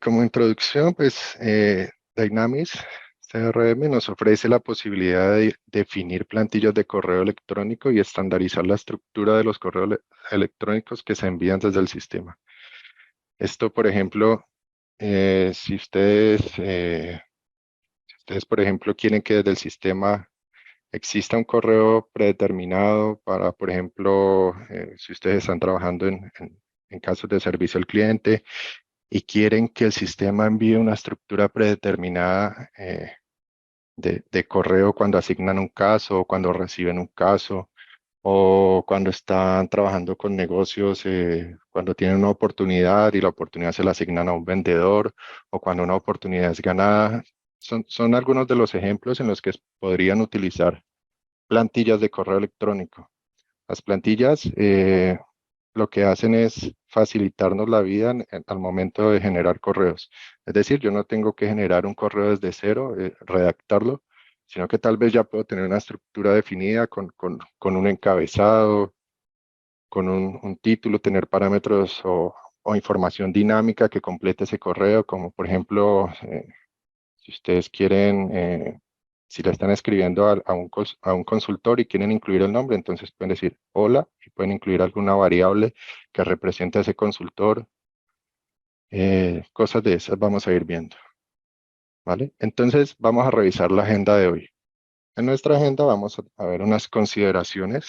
Como introducción, pues Dynamics CRM nos ofrece la posibilidad de definir plantillas de correo electrónico y estandarizar la estructura de los correos electrónicos que se envían desde el sistema. Esto, por ejemplo, si ustedes, por ejemplo, quieren que desde el sistema exista un correo predeterminado para, por ejemplo, si ustedes están trabajando en casos de servicio al cliente, y quieren que el sistema envíe una estructura predeterminada de correo cuando asignan un caso o cuando reciben un caso o cuando están trabajando con negocios, cuando tienen una oportunidad y la oportunidad se la asignan a un vendedor o cuando una oportunidad es ganada. Son algunos de los ejemplos en los que podrían utilizar plantillas de correo electrónico. Las plantillas lo que hacen es facilitarnos la vida al momento de generar correos. Es decir, yo no tengo que generar un correo desde cero, redactarlo, sino que tal vez ya puedo tener una estructura definida con un encabezado, con un título, tener parámetros o información dinámica que complete ese correo, como por ejemplo, si ustedes quieren, si le están escribiendo a un consultor y quieren incluir el nombre, entonces pueden decir hola y pueden incluir alguna variable que represente a ese consultor. Cosas de esas vamos a ir viendo, ¿vale? Entonces vamos a revisar la agenda de hoy. En nuestra agenda vamos a ver unas consideraciones.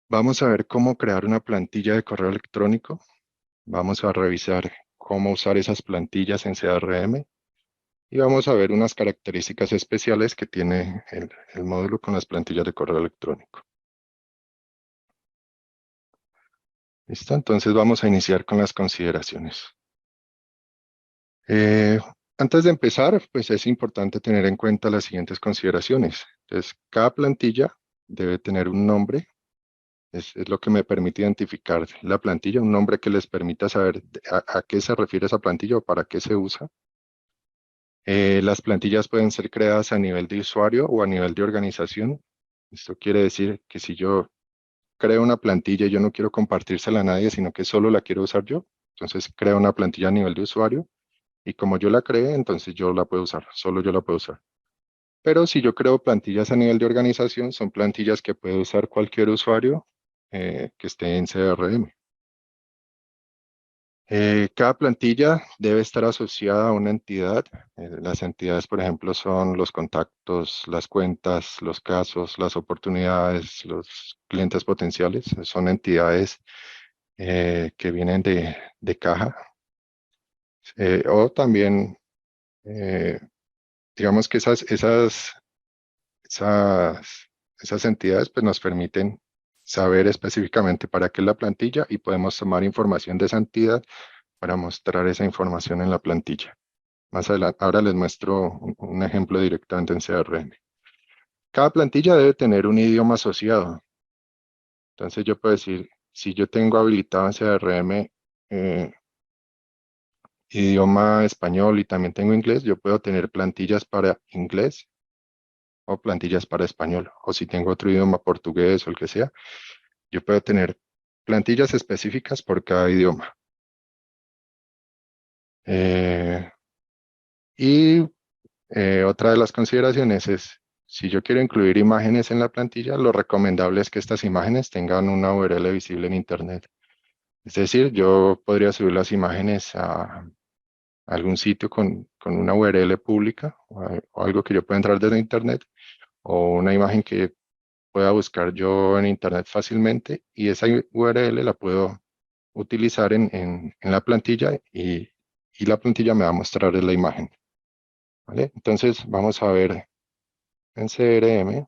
Vamos a ver cómo crear una plantilla de correo electrónico. Vamos a revisar cómo usar esas plantillas en CRM. Y vamos a ver unas características especiales que tiene el módulo con las plantillas de correo electrónico. ¿Listo? Entonces vamos a iniciar con las consideraciones. Eh, Antes de empezar, pues es importante tener en cuenta las siguientes consideraciones. Entonces, cada plantilla debe tener un nombre. Es lo que me permite identificar la plantilla, un nombre que les permita saber a qué se refiere esa plantilla o para qué se usa. Las plantillas pueden ser creadas a nivel de usuario o a nivel de organización. Esto quiere decir que si yo creo una plantilla y yo no quiero compartírsela a nadie, sino que solo la quiero usar yo, entonces creo una plantilla a nivel de usuario y como yo la creé, entonces yo la puedo usar, solo yo la puedo usar. Pero si yo creo plantillas a nivel de organización, son plantillas que puede usar cualquier usuario que esté en CRM. Cada plantilla debe estar asociada a una entidad. Las entidades, por ejemplo, son los contactos, las cuentas, los casos, las oportunidades, los clientes potenciales. Son entidades que vienen de caja. O también, eh, digamos que esas, esas entidades pues, nos permiten saber específicamente para qué es la plantilla y podemos tomar información de esa entidad para mostrar esa información en la plantilla. Más adelante, ahora les muestro un ejemplo directamente en CRM. Cada plantilla debe tener un idioma asociado. Entonces yo puedo decir, si yo tengo habilitado en CRM idioma español y también tengo inglés, yo puedo tener plantillas para inglés o plantillas para español. O si tengo otro idioma, portugués o el que sea, yo puedo tener plantillas específicas por cada idioma. Eh, y otra de las consideraciones es, si yo quiero incluir imágenes en la plantilla, lo recomendable es que estas imágenes tengan una URL visible en Internet. Es decir, yo podría subir las imágenes a algún sitio con una URL pública o algo que yo pueda entrar desde Internet o una imagen que pueda buscar yo en Internet fácilmente y esa URL la puedo utilizar en la plantilla y la plantilla me va a mostrar la imagen. ¿Vale? Entonces vamos a ver en CRM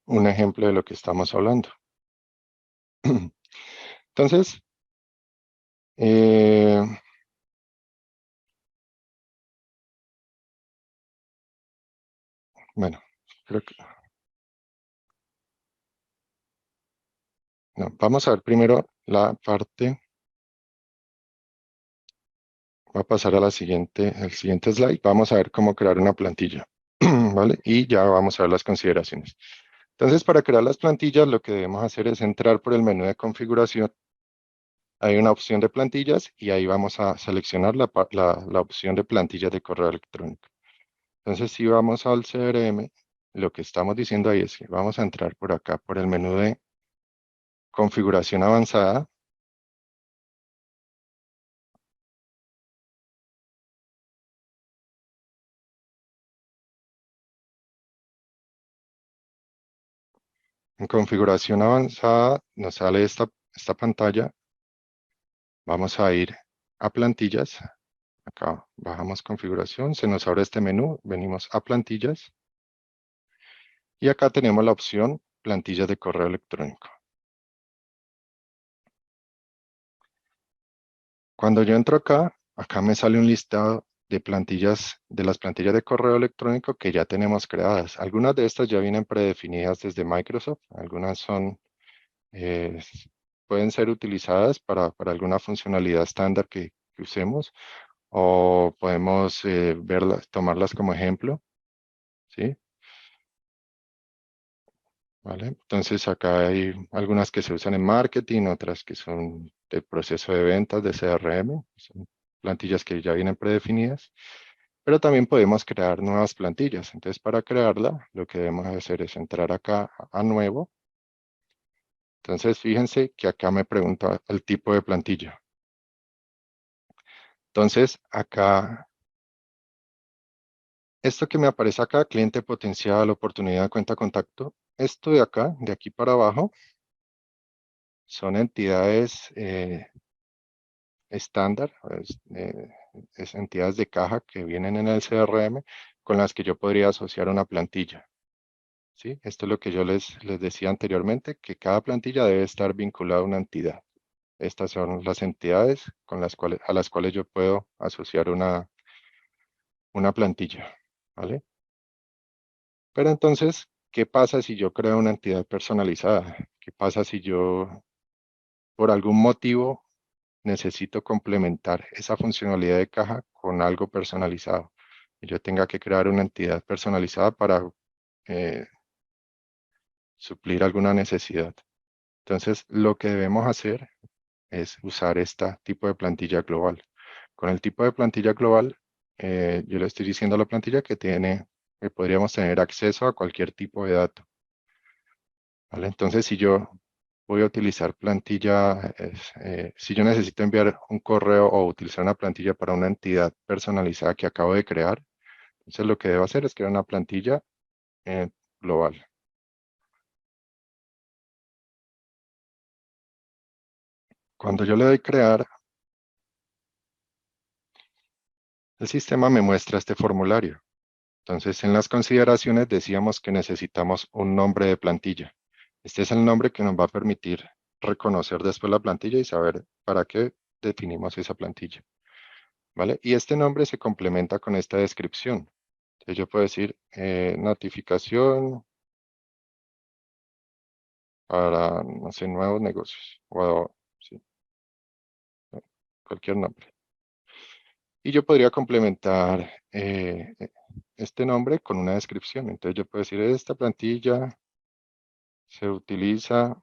un ejemplo de lo que estamos hablando. Entonces, eh, bueno, creo que no, vamos a ver primero la parte, va a pasar a al siguiente slide, vamos a ver cómo crear una plantilla, ¿vale? Y ya vamos a ver las consideraciones. Entonces, para crear las plantillas, lo que debemos hacer es entrar por el menú de configuración hay una opción de plantillas y ahí vamos a seleccionar la opción de plantillas de correo electrónico. Entonces, si vamos al CRM, lo que estamos diciendo ahí es que vamos a entrar por acá, por el menú de configuración avanzada. En configuración avanzada nos sale esta pantalla. Vamos a ir a plantillas. Acá bajamos configuración, se nos abre este menú, venimos a plantillas y acá tenemos la opción plantillas de correo electrónico. Cuando yo entro acá me sale un listado de plantillas, de las plantillas de correo electrónico que ya tenemos creadas. Algunas de estas ya vienen predefinidas desde Microsoft, algunas eh, pueden ser utilizadas para alguna funcionalidad estándar que usemos, o podemos verlas, tomarlas como ejemplo, ¿sí? ¿Vale? Entonces acá hay algunas que se usan en marketing, otras que son de proceso de ventas de CRM, son plantillas que ya vienen predefinidas, pero también podemos crear nuevas plantillas. Entonces para crearla, lo que debemos hacer es entrar acá a nuevo. Entonces fíjense que acá me pregunta el tipo de plantilla. Entonces acá, esto que me aparece acá, cliente potencial, oportunidad, cuenta, contacto, esto de acá, de aquí para abajo, son entidades estándar, es entidades de caja que vienen en el CRM con las que yo podría asociar una plantilla. ¿Sí? Esto es lo que yo les decía anteriormente, que cada plantilla debe estar vinculada a una entidad. Estas son las entidades a las cuales yo puedo asociar una plantilla. ¿Vale? Pero entonces, ¿qué pasa si yo creo una entidad personalizada? ¿Qué pasa si yo, por algún motivo, necesito complementar esa funcionalidad de caja con algo personalizado? Y yo tenga que crear una entidad personalizada para eh, suplir alguna necesidad. Entonces, lo que debemos hacer es usar este tipo de plantilla global. Con el tipo de plantilla global, yo le estoy diciendo a la plantilla que podríamos tener acceso a cualquier tipo de dato. ¿Vale? Entonces, si yo voy a utilizar plantilla, si yo necesito enviar un correo o utilizar una plantilla para una entidad personalizada que acabo de crear, entonces lo que debo hacer es crear una plantilla global. Cuando yo le doy crear, el sistema me muestra este formulario. Entonces, en las consideraciones decíamos que necesitamos un nombre de plantilla. Este es el nombre que nos va a permitir reconocer después la plantilla y saber para qué definimos esa plantilla. ¿Vale? Y este nombre se complementa con esta descripción. Entonces yo puedo decir notificación para, no sé, nuevos negocios o sí, cualquier nombre. Y yo podría complementar este nombre con una descripción. Entonces yo puedo decir, esta plantilla se utiliza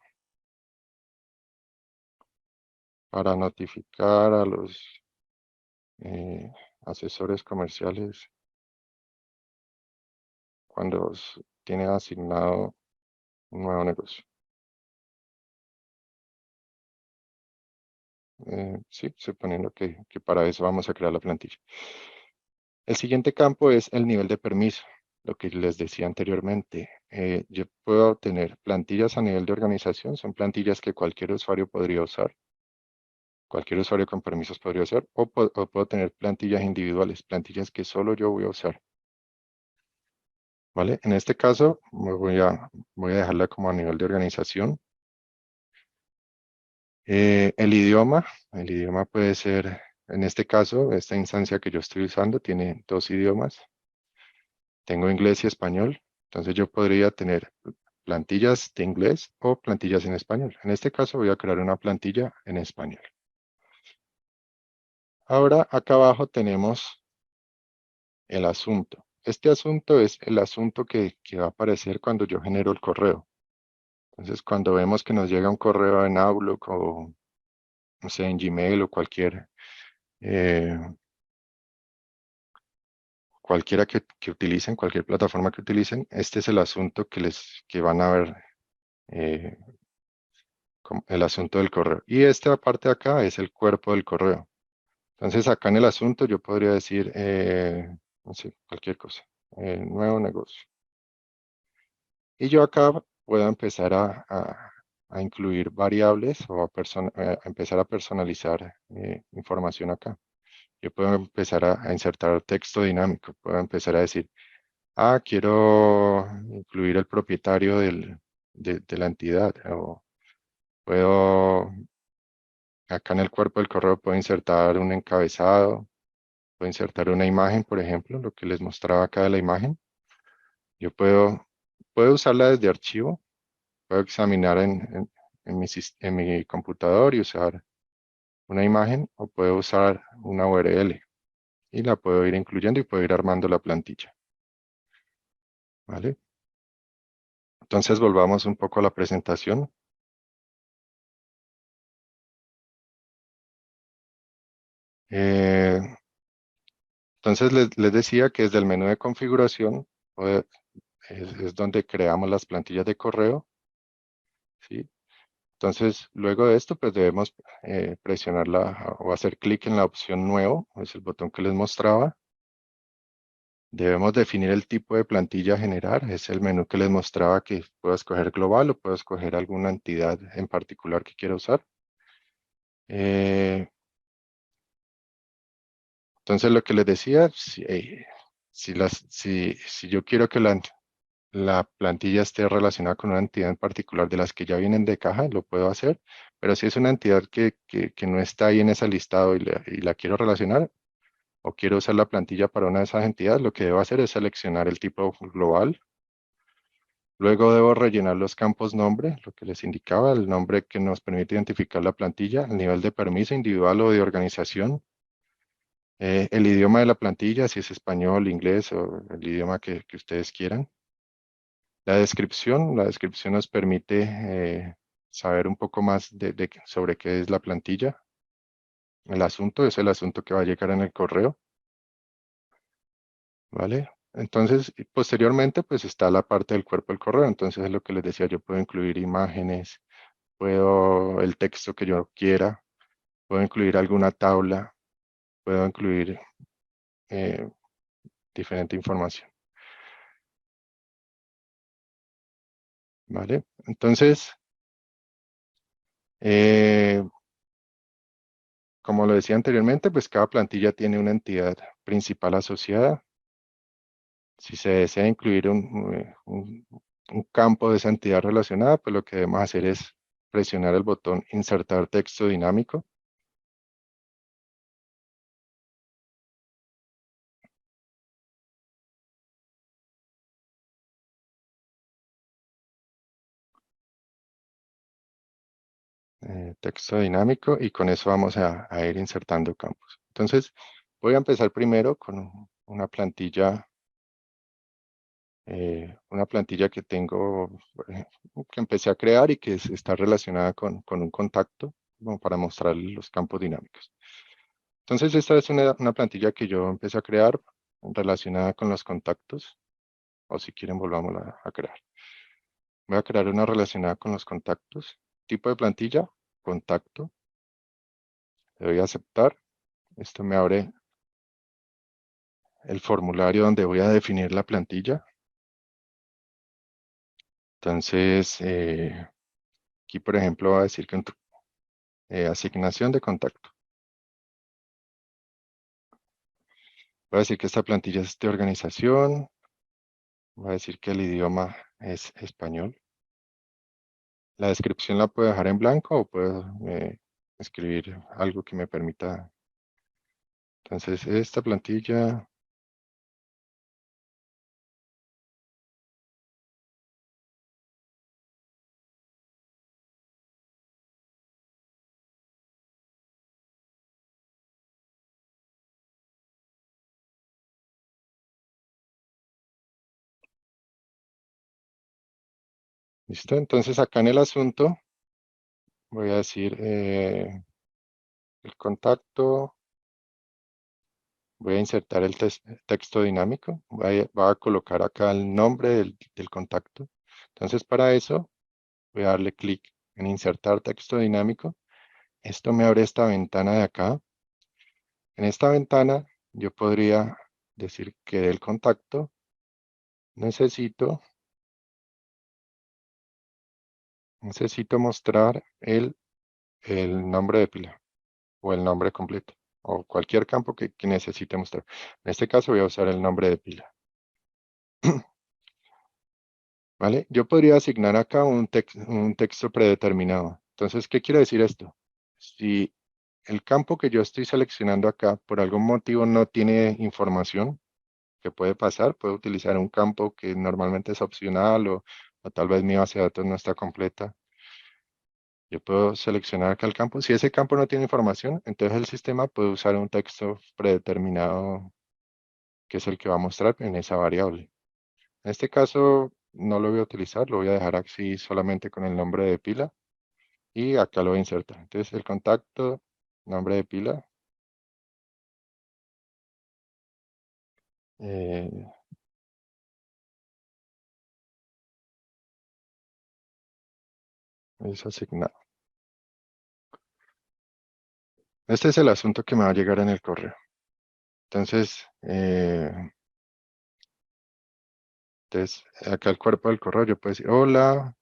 para notificar a los eh, asesores comerciales cuando tiene asignado un nuevo negocio. Sí, suponiendo que para eso vamos a crear la plantilla. El siguiente campo es el nivel de permiso, lo que les decía anteriormente. Yo puedo tener plantillas a nivel de organización, son plantillas que cualquier usuario podría usar, cualquier usuario con permisos podría usar, o puedo tener plantillas individuales, plantillas que solo yo voy a usar. ¿Vale? En este caso, voy a dejarla como a nivel de organización. El idioma puede ser, en este caso, esta instancia que yo estoy usando tiene dos idiomas. Tengo inglés y español, entonces yo podría tener plantillas de inglés o plantillas en español. En este caso voy a crear una plantilla en español. Ahora acá abajo tenemos el asunto. Este asunto es el asunto que va a aparecer cuando yo genero el correo. Entonces cuando vemos que nos llega un correo en Outlook o no sé, en Gmail o cualquiera que utilicen, cualquier plataforma que utilicen, este es el asunto que van a ver, eh, como el asunto del correo. Y esta parte de acá es el cuerpo del correo. Entonces acá en el asunto yo podría decir, no sé, cualquier cosa, nuevo negocio. Y yo acá puedo empezar a incluir variables o a empezar a personalizar información acá. Yo puedo empezar a insertar texto dinámico, puedo empezar a decir, quiero incluir el propietario de la entidad, o puedo, acá en el cuerpo del correo puedo insertar un encabezado, puedo insertar una imagen, por ejemplo, lo que les mostraba acá de la imagen. Yo puedo usarla desde archivo, puedo examinar en mi computador y usar una imagen, o puedo usar una URL y la puedo ir incluyendo y puedo ir armando la plantilla. ¿Vale? Entonces volvamos un poco a la presentación. Eh, entonces les decía que desde el menú de configuración es donde creamos las plantillas de correo, ¿sí? Entonces, luego de esto, pues debemos presionarla o hacer clic en la opción nuevo, es el botón que les mostraba. Debemos definir el tipo de plantilla a generar, es el menú que les mostraba, que puedo escoger global o puedo escoger alguna entidad en particular que quiera usar. Entonces, lo que les decía, si yo quiero que la plantilla esté relacionada con una entidad en particular de las que ya vienen de caja, lo puedo hacer, pero si es una entidad que no está ahí en ese listado y la quiero relacionar, o quiero usar la plantilla para una de esas entidades, lo que debo hacer es seleccionar el tipo global. Luego debo rellenar los campos nombre, lo que les indicaba, el nombre que nos permite identificar la plantilla, el nivel de permiso individual o de organización, el idioma de la plantilla, si es español, inglés o el idioma que ustedes quieran. La descripción nos permite saber un poco más sobre qué es la plantilla. El asunto es el asunto que va a llegar en el correo, ¿vale? Entonces, y posteriormente, pues está la parte del cuerpo del correo. Entonces, es lo que les decía, yo puedo incluir imágenes, puedo el texto que yo quiera, puedo incluir alguna tabla, puedo incluir eh, diferente información, ¿vale? Entonces, eh, como lo decía anteriormente, pues cada plantilla tiene una entidad principal asociada. Si se desea incluir un campo de esa entidad relacionada, pues lo que debemos hacer es presionar el botón Insertar texto dinámico. Texto dinámico, y con eso vamos a ir insertando campos. Entonces, voy a empezar primero con una plantilla que tengo, que empecé a crear y que está relacionada con un contacto, como para mostrar los campos dinámicos. Entonces, esta es una plantilla que yo empecé a crear relacionada con los contactos, o si quieren, volvamos a crear. Voy a crear una relacionada con los contactos. Tipo de plantilla, contacto. Le doy a aceptar. Esto me abre el formulario donde voy a definir la plantilla. Entonces, aquí, por ejemplo, va a decir que asignación de contacto. Voy a decir que esta plantilla es de organización. Voy a decir que el idioma es español. La descripción la puedo dejar en blanco o puedo escribir algo que me permita. Entonces, esta plantilla, ¿listo? Entonces, acá en el asunto voy a decir el contacto, voy a insertar el texto dinámico, voy a colocar acá el nombre del contacto. Entonces para eso voy a darle clic en insertar texto dinámico. Esto me abre esta ventana de acá. En esta ventana yo podría decir que del contacto necesito mostrar el nombre de pila o el nombre completo o cualquier campo que necesite mostrar. En este caso voy a usar el nombre de pila. ¿Vale? Yo podría asignar acá un texto predeterminado. Entonces, ¿qué quiere decir esto? Si el campo que yo estoy seleccionando acá por algún motivo no tiene información que puede pasar, puedo utilizar un campo que normalmente es opcional o tal vez mi base de datos no está completa. Yo puedo seleccionar acá el campo. Si ese campo no tiene información, entonces el sistema puede usar un texto predeterminado que es el que va a mostrar en esa variable. En este caso no lo voy a utilizar, lo voy a dejar así solamente con el nombre de pila y acá lo voy a insertar. Entonces el contacto, nombre de pila, eh, es asignado. Este es el asunto que me va a llegar en el correo. Entonces, acá el cuerpo del correo yo puedo decir hola,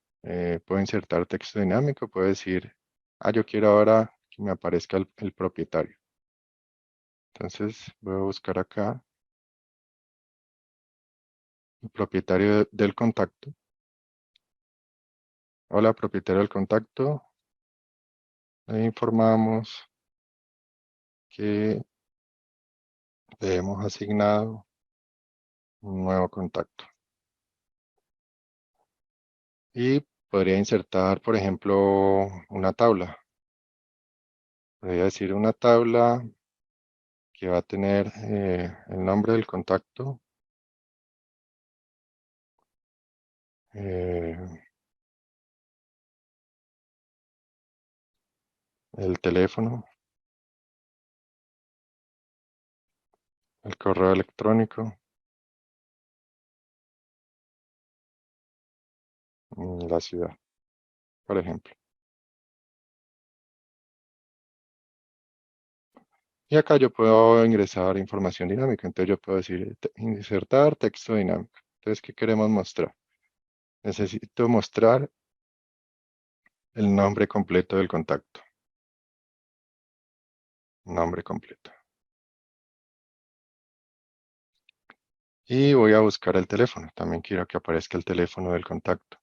puedo insertar texto dinámico, puedo decir, yo quiero ahora que me aparezca el propietario. Entonces voy a buscar acá el propietario del contacto. Hola, propietario del contacto. Le informamos que le hemos asignado un nuevo contacto. Y podría insertar, por ejemplo, una tabla. Podría decir una tabla que va a tener el nombre del contacto, el teléfono, el correo electrónico, la ciudad, por ejemplo. Y acá yo puedo ingresar información dinámica. Entonces yo puedo decir insertar texto dinámico. Entonces, ¿qué queremos mostrar? Necesito mostrar el nombre completo del contacto. Nombre completo. Y voy a buscar el teléfono. También quiero que aparezca el teléfono del contacto.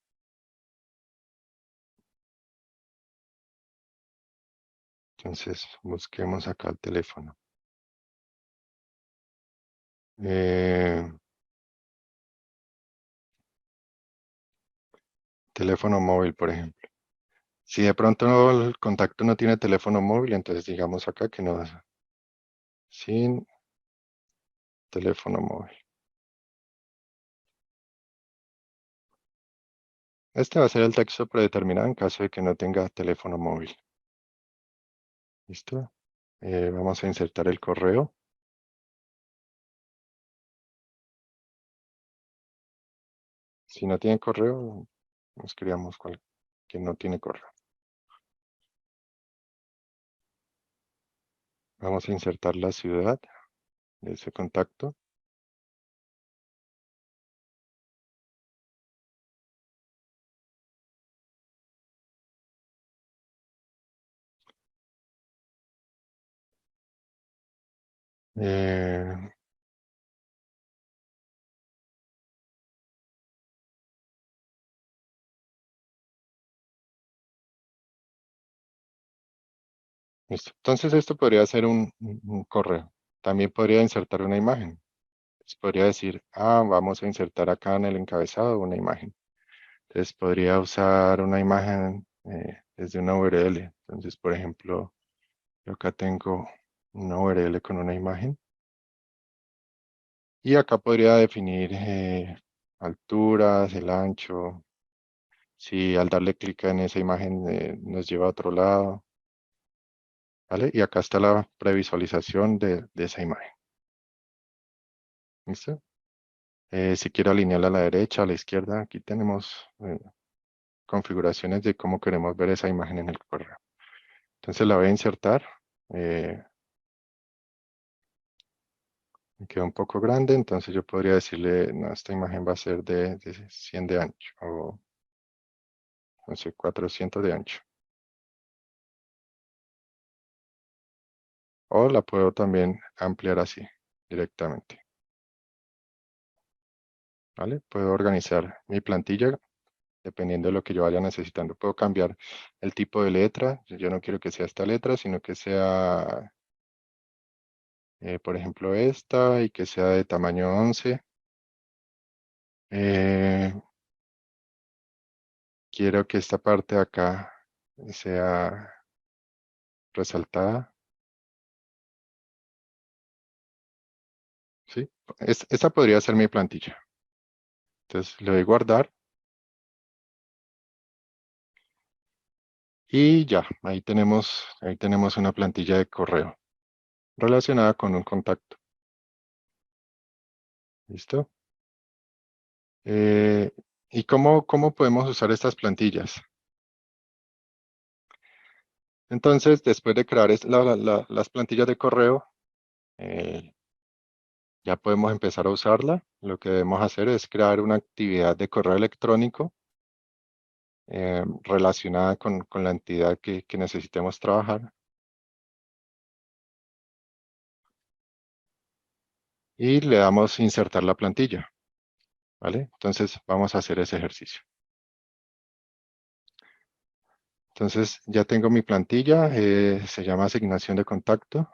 Entonces, busquemos acá el teléfono. Teléfono móvil, por ejemplo. Si de pronto el contacto no tiene teléfono móvil, entonces digamos acá que no, sin teléfono móvil. Este va a ser el texto predeterminado en caso de que no tenga teléfono móvil. ¿Listo? Vamos a insertar el correo. Si no tiene correo, nos creamos que no tiene correo. Vamos a insertar la ciudad de ese contacto. Eh, Listo. Entonces esto podría ser un correo. También podría insertar una imagen. Podría decir, vamos a insertar acá en el encabezado una imagen. Entonces podría usar una imagen desde una URL. Entonces, por ejemplo, yo acá tengo una URL con una imagen. Y acá podría definir alturas, el ancho. Si al darle clic en esa imagen nos lleva a otro lado. ¿vale? Y acá está la previsualización de esa imagen. ¿Listo? Si quiero alinearla a la derecha, a la izquierda, aquí tenemos configuraciones de cómo queremos ver esa imagen en el correo. Entonces la voy a insertar. Me queda un poco grande, entonces yo podría decirle, no, esta imagen va a ser de 100 de ancho, o no sé, 400 de ancho. O la puedo también ampliar así, directamente. ¿Vale? Puedo organizar mi plantilla dependiendo de lo que yo vaya necesitando. Puedo cambiar el tipo de letra. Yo no quiero que sea esta letra, sino que sea, por ejemplo, esta y que sea de tamaño 11. Eh, quiero que esta parte de acá sea resaltada. ¿Sí? Esta podría ser mi plantilla. Entonces le doy guardar y ya, ahí tenemos una plantilla de correo relacionada con un contacto. ¿Listo? ¿Y cómo podemos usar estas plantillas? Entonces, después de crear las plantillas de correo, eh, ya podemos empezar a usarla. Lo que debemos hacer es crear una actividad de correo electrónico relacionada con la entidad que necesitemos trabajar. Y le damos insertar la plantilla. ¿Vale? Entonces, vamos a hacer ese ejercicio. Entonces, ya tengo mi plantilla, se llama asignación de contacto.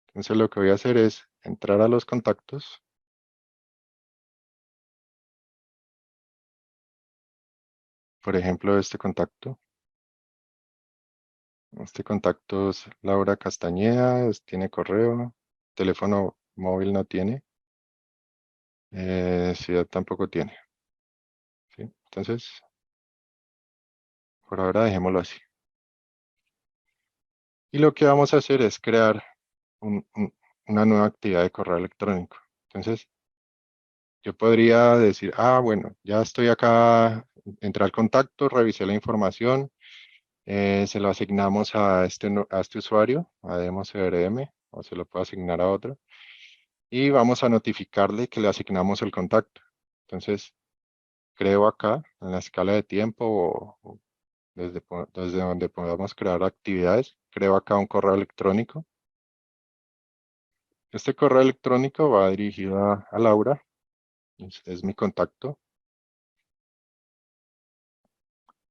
Entonces, lo que voy a hacer es entrar a los contactos. Por ejemplo, este contacto. Este contacto es Laura Castañeda, tiene correo, teléfono móvil no tiene, ciudad tampoco tiene. ¿Sí? Entonces, por ahora dejémoslo así. Y lo que vamos a hacer es crear una nueva actividad de correo electrónico. Entonces, yo podría decir, bueno, ya estoy acá, entré al contacto, revisé la información, se lo asignamos a a este usuario, a Demos CRM, o se lo puedo asignar a otro, y vamos a notificarle que le asignamos el contacto. Entonces, creo acá, en la escala de tiempo o desde donde podamos crear actividades, creo acá un correo electrónico. Este correo electrónico va dirigido a Laura, es mi contacto.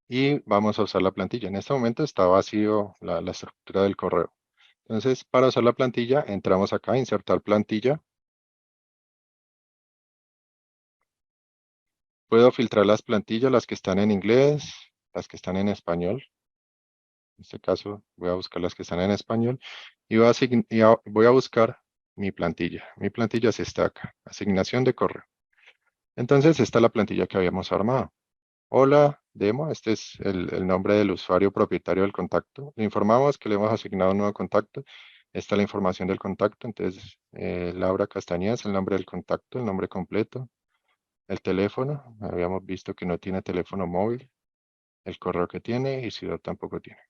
Y vamos a usar la plantilla. En este momento está vacío la estructura del correo. Entonces, para usar la plantilla, entramos acá, insertar plantilla. Puedo filtrar las plantillas, las que están en inglés, las que están en español. En este caso, voy a buscar las que están en español y voy a buscar mi plantilla. Mi plantilla sí está acá, asignación de correo. Entonces, esta es la plantilla que habíamos armado. Hola, demo, este es el nombre del usuario propietario del contacto. Le informamos que le hemos asignado un nuevo contacto. Esta es la información del contacto. Entonces, Laura Castañeda es el nombre del contacto, el nombre completo, el teléfono. Habíamos visto que no tiene teléfono móvil, el correo que tiene y ciudad tampoco tiene.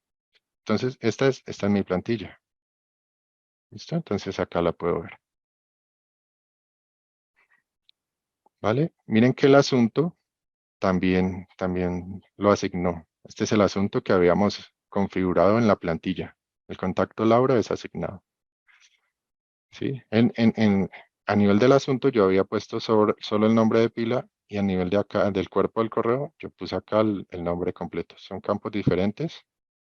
Entonces, esta es mi plantilla. ¿Listo? Entonces, acá la puedo ver. ¿Vale? Miren que el asunto también lo asignó. Este es el asunto que habíamos configurado en la plantilla. El contacto Laura es asignado. ¿Sí? A nivel del asunto yo había puesto solo el nombre de pila y a nivel de acá, del cuerpo del correo, yo puse acá el nombre completo. Son campos diferentes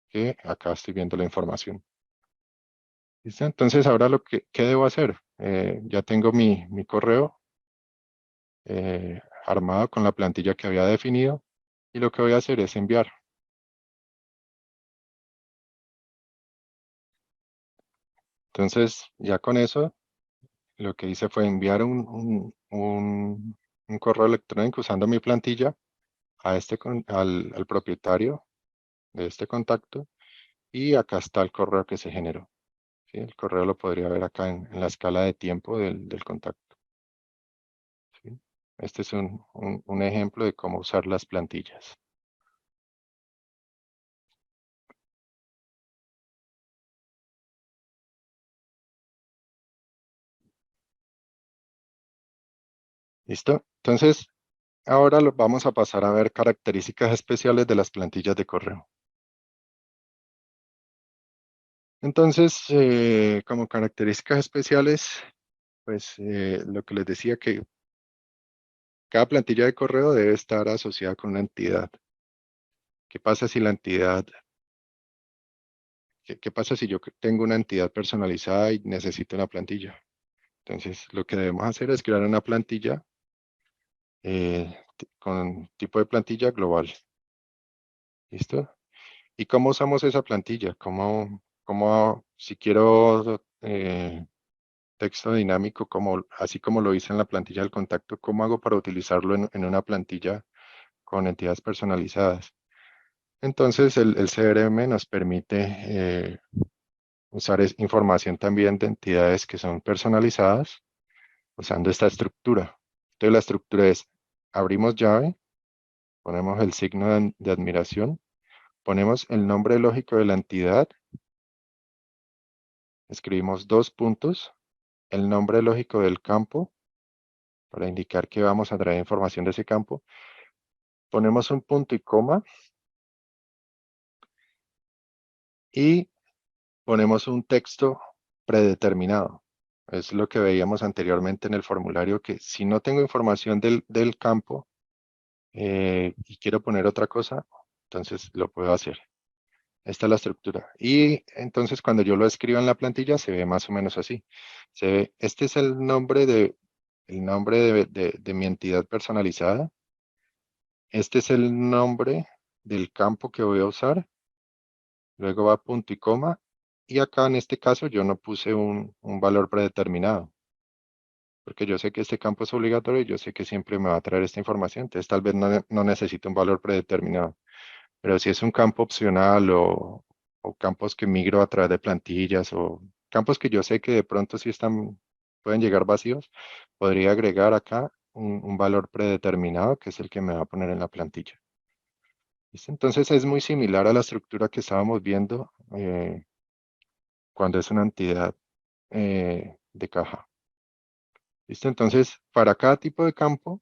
que acá estoy viendo la información. ¿Listo? Entonces ahora ¿qué debo hacer? Ya tengo mi correo armado con la plantilla que había definido y lo que voy a hacer es enviar. Entonces, ya con eso, lo que hice fue enviar un correo electrónico usando mi plantilla a al propietario de este contacto Y acá está el correo que se generó. ¿Sí? El correo lo podría ver acá en la escala de tiempo del contacto. ¿Sí? Este es un ejemplo de cómo usar las plantillas. ¿Listo? Entonces, ahora vamos a pasar a ver características especiales de las plantillas de correo. Entonces, como características especiales, pues lo que les decía que cada plantilla de correo debe estar asociada con una entidad. ¿Qué pasa si la entidad, qué pasa si yo tengo una entidad personalizada y necesito una plantilla? Entonces, lo que debemos hacer es crear una plantilla con tipo de plantilla global. ¿Listo? ¿Y cómo usamos esa plantilla? Si quiero texto dinámico, así como lo hice en la plantilla del contacto, ¿cómo hago para utilizarlo en una plantilla con entidades personalizadas? Entonces, el CRM nos permite usar información también de entidades que son personalizadas usando esta estructura. Entonces, la estructura es, abrimos llave, ponemos el signo de admiración, ponemos el nombre lógico de la entidad, escribimos dos puntos, el nombre lógico del campo, para indicar que vamos a traer información de ese campo, ponemos un punto y coma y ponemos un texto predeterminado. Es lo que veíamos anteriormente en el formulario, que si no tengo información del campo y quiero poner otra cosa, entonces lo puedo hacer. Esta es la estructura. Y entonces cuando yo lo escribo en la plantilla se ve más o menos así. Se ve, este es el nombre de mi entidad personalizada. Este es el nombre del campo que voy a usar. Luego va punto y coma. Y acá en este caso yo no puse un valor predeterminado, porque yo sé que este campo es obligatorio y yo sé que siempre me va a traer esta información. Entonces tal vez no necesito un valor predeterminado. Pero si es un campo opcional o campos que migro a través de plantillas o campos que yo sé que de pronto sí pueden llegar vacíos, podría agregar acá un valor predeterminado que es el que me va a poner en la plantilla. ¿Listo? Entonces es muy similar a la estructura que estábamos viendo cuando es una entidad de caja. ¿Listo? Entonces, para cada tipo de campo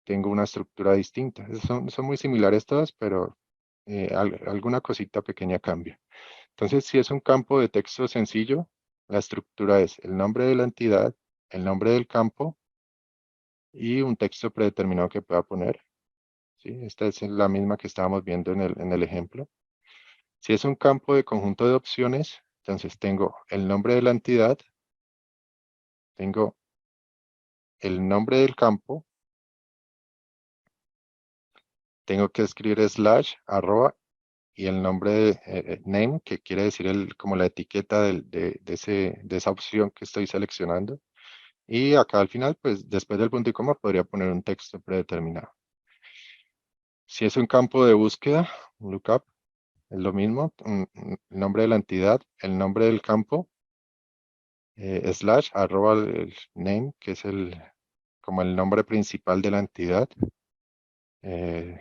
tengo una estructura distinta. Son muy similares todas, pero alguna cosita pequeña cambia. Entonces, si es un campo de texto sencillo, la estructura es el nombre de la entidad, el nombre del campo y un texto predeterminado que pueda poner. ¿Sí? Esta es la misma que estábamos viendo en el ejemplo. Si es un campo de conjunto de opciones, entonces tengo el nombre de la entidad, tengo el nombre del campo, tengo que escribir slash, arroba y el nombre de name, que quiere decir como la etiqueta de esa opción que estoy seleccionando. Y acá al final, pues después del punto y coma, podría poner un texto predeterminado. Si es un campo de búsqueda, un lookup, es lo mismo, el nombre de la entidad, el nombre del campo, slash, arroba el name, que es como el nombre principal de la entidad, eh,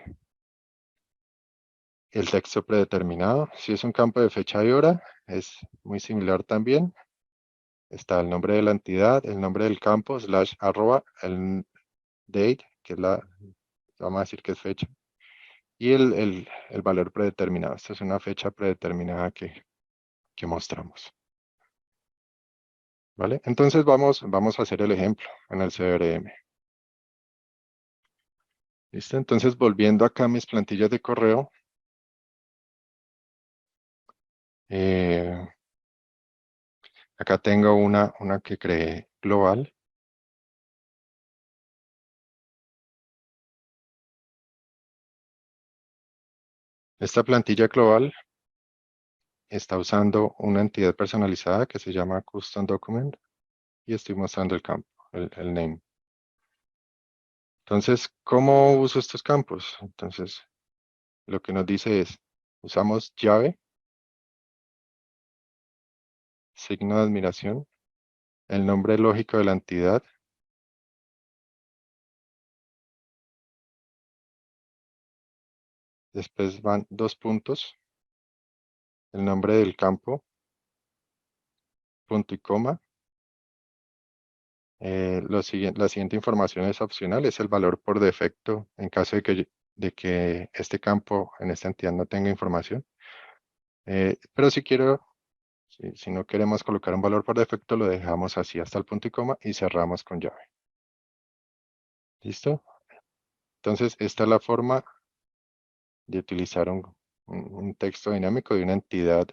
el texto predeterminado. Si es un campo de fecha y hora, es muy similar también. Está el nombre de la entidad, el nombre del campo, slash, arroba, el date, que es vamos a decir que es fecha, y el valor predeterminado. Esta es una fecha predeterminada que mostramos. ¿Vale? Entonces vamos a hacer el ejemplo en el CRM. ¿Listo? Entonces volviendo acá a mis plantillas de correo, eh, acá tengo una que creé global. Esta plantilla global está usando una entidad personalizada que se llama Custom Document y estoy mostrando el campo, el name. Entonces, ¿cómo uso estos campos? Entonces, lo que nos dice es, usamos llave signo de admiración, el nombre lógico de la entidad, después van dos puntos, el nombre del campo, punto y coma. La siguiente información es opcional, es el valor por defecto en caso de que este campo en esta entidad no tenga información. Pero si no queremos colocar un valor por defecto, lo dejamos así hasta el punto y coma y cerramos con llave. ¿Listo? Entonces, esta es la forma de utilizar un texto dinámico de una entidad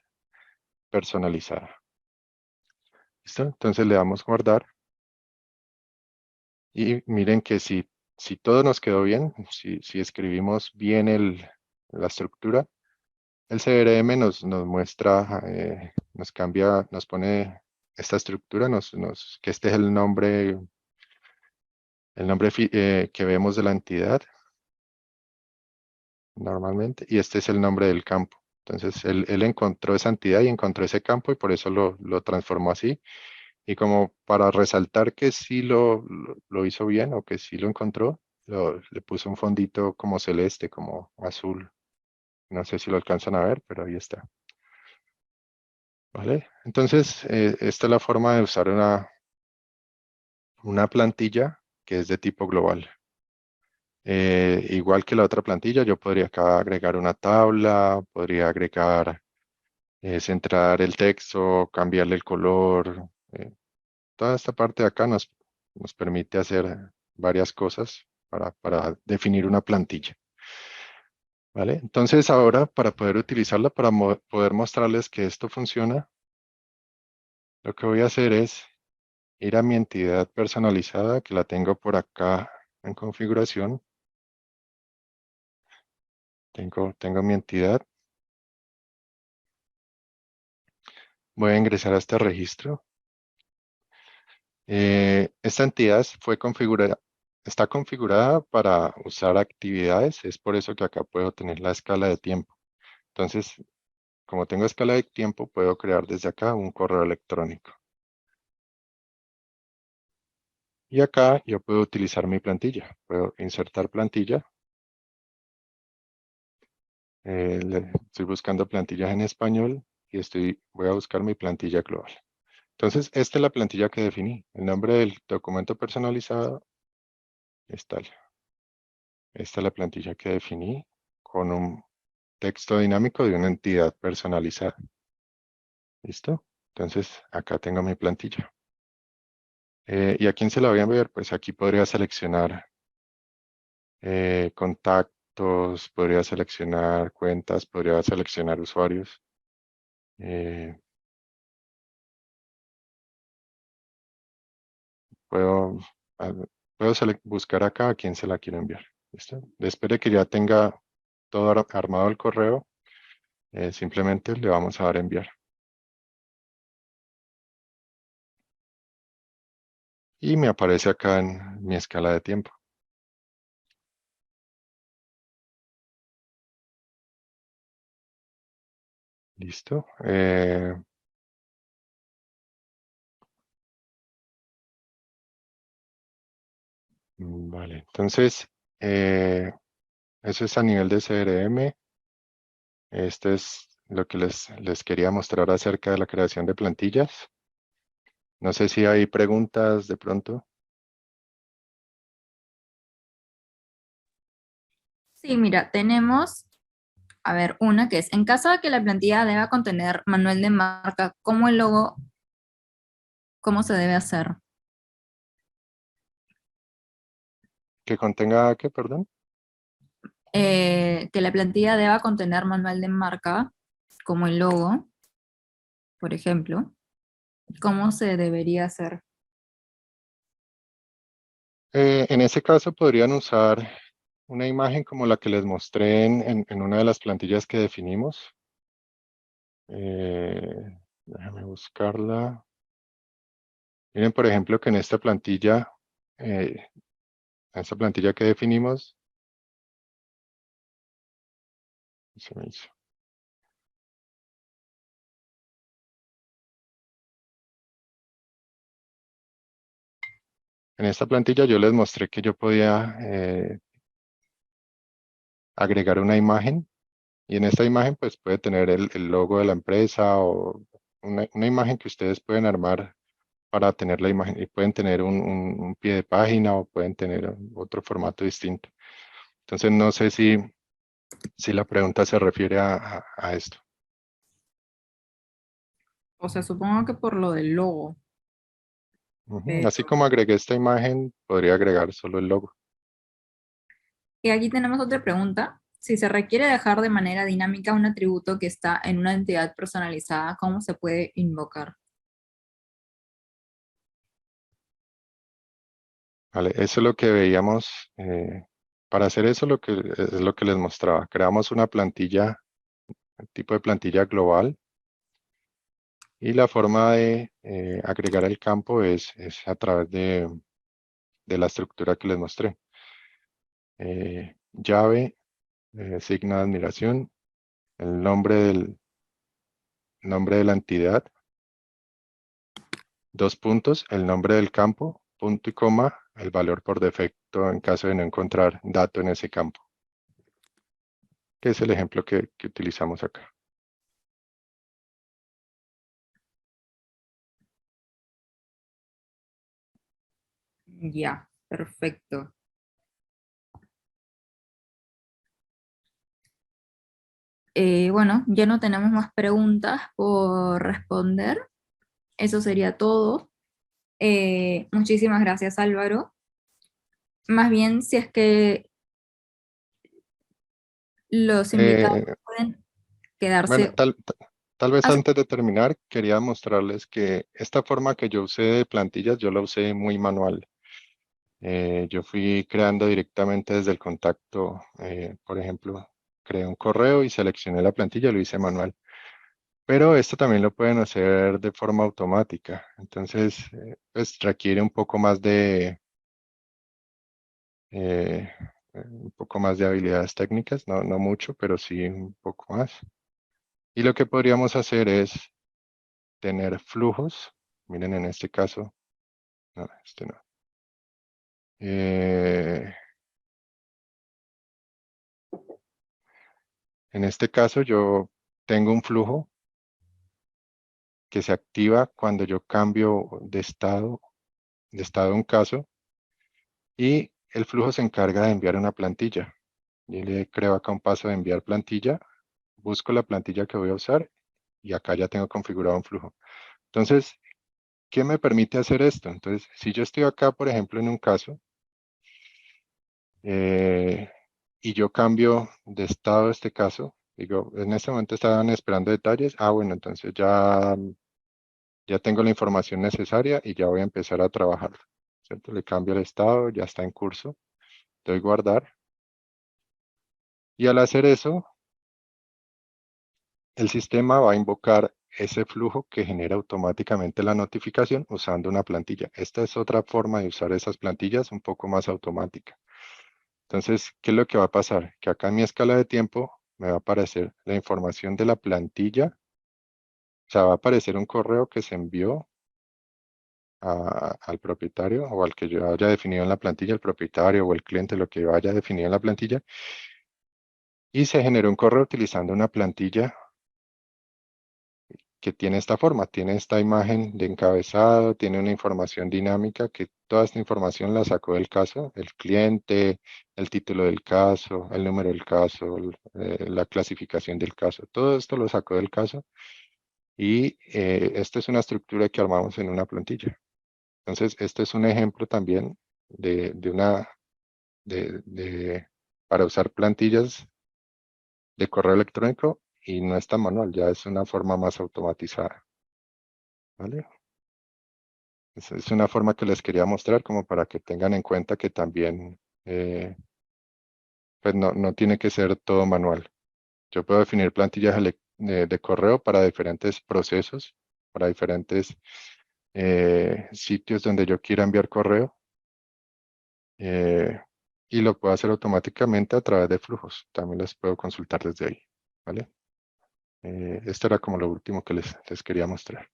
personalizada. ¿Listo? Entonces le damos guardar y miren que si todo nos quedó bien, si escribimos bien la estructura, el CRM nos muestra, nos cambia, nos pone esta estructura, que este es el nombre que vemos de la entidad normalmente, y este es el nombre del campo. Entonces, él encontró esa entidad y encontró ese campo y por eso lo transformó así. Y como para resaltar que sí lo hizo bien o que sí lo encontró, le puso un fondito como celeste, como azul. No sé si lo alcanzan a ver, pero ahí está. ¿Vale? Entonces, esta es la forma de usar una plantilla que es de tipo global. Igual que la otra plantilla, yo podría acá agregar una tabla, podría agregar, centrar el texto, cambiarle el color. Toda esta parte de acá nos permite hacer varias cosas para definir una plantilla. ¿Vale? Entonces ahora, para poder utilizarla, para poder mostrarles que esto funciona, lo que voy a hacer es ir a mi entidad personalizada, que la tengo por acá en configuración. Tengo mi entidad. Voy a ingresar a este registro. Esta entidad está configurada para usar actividades. Es por eso que acá puedo tener la escala de tiempo. Entonces, como tengo escala de tiempo, puedo crear desde acá un correo electrónico. Y acá yo puedo utilizar mi plantilla. Puedo insertar plantilla. Estoy buscando plantillas en español y voy a buscar mi plantilla global. Entonces, esta es la plantilla que definí. El nombre del documento personalizado está. Esta es la plantilla que definí con un texto dinámico de una entidad personalizada. ¿Listo? Entonces, acá tengo mi plantilla. ¿Y a quién se la voy a enviar? Pues aquí podría seleccionar contactos, podría seleccionar cuentas, podría seleccionar usuarios. Eh, puedo ah, puedo buscar acá a quién se la quiero enviar. ¿Listo? Después de que ya tenga todo armado el correo, simplemente le vamos a dar enviar. Y me aparece acá en mi escala de tiempo. ¿Listo? Vale, entonces, eso es a nivel de CRM. Este es lo que les quería mostrar acerca de la creación de plantillas. No sé si hay preguntas de pronto. Sí, mira, tenemos, a ver, una que es, en caso de que la plantilla deba contener manual de marca, ¿cómo el logo, cómo se debe hacer? Que contenga, ¿qué, perdón? Que la plantilla deba contener manual de marca, como el logo, por ejemplo, ¿cómo se debería hacer? En ese caso podrían usar una imagen como la que les mostré en una de las plantillas que definimos. Déjame buscarla. Miren, por ejemplo, que en esta plantilla que definimos, se me hizo. En esta plantilla yo les mostré que yo podía agregar una imagen, y en esta imagen pues puede tener el logo de la empresa o una imagen que ustedes pueden armar para tener la imagen, y pueden tener un pie de página o pueden tener otro formato distinto. Entonces no sé si la pregunta se refiere a esto. O sea, supongo que por lo del logo. Ujú. Así Pero... como agregué esta imagen, podría agregar solo el logo. Y aquí tenemos otra pregunta. Si se requiere dejar de manera dinámica un atributo que está en una entidad personalizada, ¿cómo se puede invocar? Vale, eso es lo que veíamos. Para hacer eso es lo que les mostraba. Creamos una plantilla, un tipo de plantilla global, y la forma de agregar el campo es a través de la estructura que les mostré. Llave, signo de admiración, el nombre de la entidad, dos puntos, el nombre del campo, punto y coma, el valor por defecto en caso de no encontrar dato en ese campo, que es el ejemplo que utilizamos acá. Ya, perfecto. Bueno, ya no tenemos más preguntas por responder. Eso sería todo. Muchísimas gracias, Álvaro. Más bien, si es que los invitados Eh, pueden bueno, quedarse. tal vez Ah, sí. antes de terminar, quería mostrarles que esta forma que yo usé de plantillas, yo la usé muy manual. Yo fui creando directamente desde el contacto. Por ejemplo, creé un correo y seleccioné la plantilla, lo hice manual. Pero esto también lo pueden hacer de forma automática. Entonces, pues requiere eh, un poco más de habilidades técnicas, no mucho, pero sí un poco más. Y lo que podríamos hacer es tener flujos. Miren, en este caso, no, este no. Eh, en este caso yo tengo un flujo que se activa cuando yo cambio de estado a un caso, y el flujo se encarga de enviar una plantilla. Yo le creo acá un paso de enviar plantilla, busco la plantilla que voy a usar y acá ya tengo configurado un flujo. Entonces, ¿qué me permite hacer esto? Entonces, si yo estoy acá, por ejemplo, en un caso, eh, y yo cambio de estado de este caso, digo, en este momento estaban esperando detalles, bueno, entonces ya tengo la información necesaria y ya voy a empezar a trabajar, ¿cierto? Le cambio el estado, ya está en curso, doy guardar, y al hacer eso, el sistema va a invocar ese flujo que genera automáticamente la notificación usando una plantilla. Esta es otra forma de usar esas plantillas un poco más automática. Entonces, ¿qué es lo que va a pasar? Que acá en mi escala de tiempo me va a aparecer la información de la plantilla. O sea, va a aparecer un correo que se envió al propietario o al que yo haya definido en la plantilla, el propietario o el cliente, lo que yo haya definido en la plantilla. Y se generó un correo utilizando una plantilla que tiene esta forma, tiene esta imagen de encabezado, tiene una información dinámica, que toda esta información la sacó del caso, el cliente, el título del caso, el número del caso, la clasificación del caso, todo esto lo sacó del caso, y esta es una estructura que armamos en una plantilla. Entonces, este es un ejemplo también para usar plantillas de correo electrónico, y no es tan manual, ya es una forma más automatizada, ¿vale? Es una forma que les quería mostrar como para que tengan en cuenta que también pues no tiene que ser todo manual. Yo puedo definir plantillas de correo para diferentes procesos, para diferentes sitios donde yo quiera enviar correo, eh, y lo puedo hacer automáticamente a través de flujos. También los puedo consultar desde ahí, ¿vale? Esto era como lo último que les quería mostrar.